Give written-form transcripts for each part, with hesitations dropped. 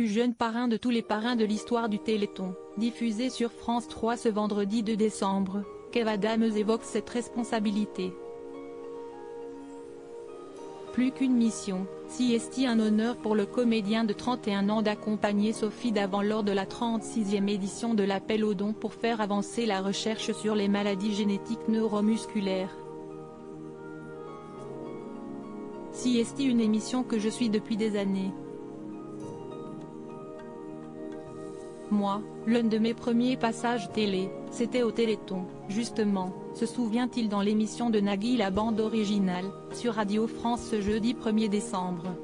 plus jeune parrain de tous les parrains de l'histoire du Téléthon, diffusé sur France 3 ce vendredi 2 décembre, Kev Adams évoque cette responsabilité. Plus qu'une mission, si est un honneur pour le comédien de 31 ans d'accompagner Sophie Davant lors de la 36e édition de l'appel aux dons pour faire avancer la recherche sur les maladies génétiques neuromusculaires. Si est une émission que je suis depuis des années. Moi, l'un de mes premiers passages télé, c'était au Téléthon, justement, se souvient-il dans l'émission de Nagui la bande originale, sur Radio France ce jeudi 1er décembre.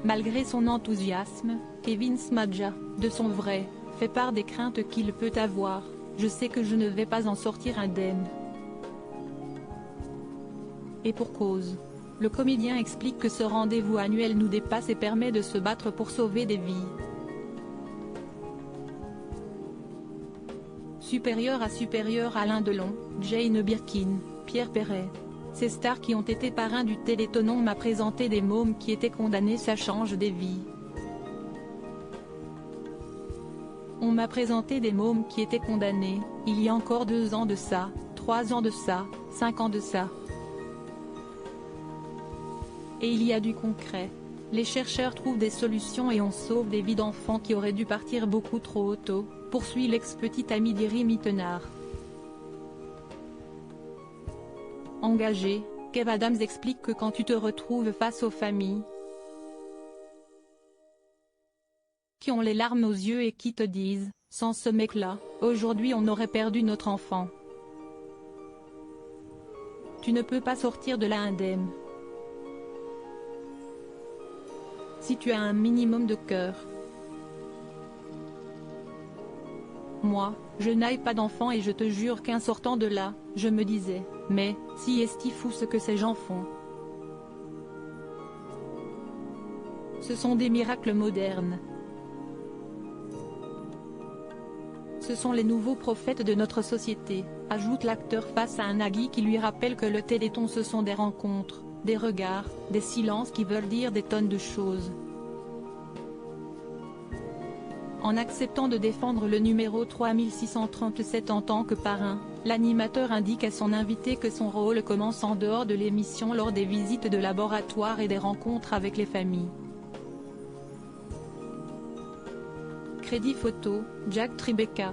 Malgré son enthousiasme, Kevin Smadja, de son vrai, fait part des craintes qu'il peut avoir. Je sais que je ne vais pas en sortir indemne. Et pour cause. Le comédien explique que ce rendez-vous annuel nous dépasse et permet de se battre pour sauver des vies. Supérieur à Alain Delon, Jane Birkin, Pierre Perret. Ces stars qui ont été parrains du Téléthon. On m'a présenté des mômes qui étaient condamnés, ça change des vies. On m'a présenté des mômes qui étaient condamnés, il y a encore 2 ans de ça, 3 ans de ça, 5 ans de ça. Et il y a du concret. Les chercheurs trouvent des solutions et on sauve des vies d'enfants qui auraient dû partir beaucoup trop tôt, poursuit l'ex-petite amie d'Iri Mittenard. Engagé, Kev Adams explique que quand tu te retrouves face aux familles qui ont les larmes aux yeux et qui te disent, sans ce mec-là, aujourd'hui on aurait perdu notre enfant. Tu ne peux pas sortir de là indemne. Si tu as un minimum de cœur. Moi, je n'ai pas d'enfant et je te jure qu'en sortant de là, je me disais, mais, si est-il fou ce que ces gens font. Ce sont des miracles modernes. Ce sont les nouveaux prophètes de notre société, ajoute l'acteur face à un Nagui qui lui rappelle que le Téléthon ce sont des rencontres, des regards, des silences qui veulent dire des tonnes de choses. En acceptant de défendre le numéro 3637 en tant que parrain, l'animateur indique à son invité que son rôle commence en dehors de l'émission lors des visites de laboratoire et des rencontres avec les familles. Crédit photo, Jack Tribeca.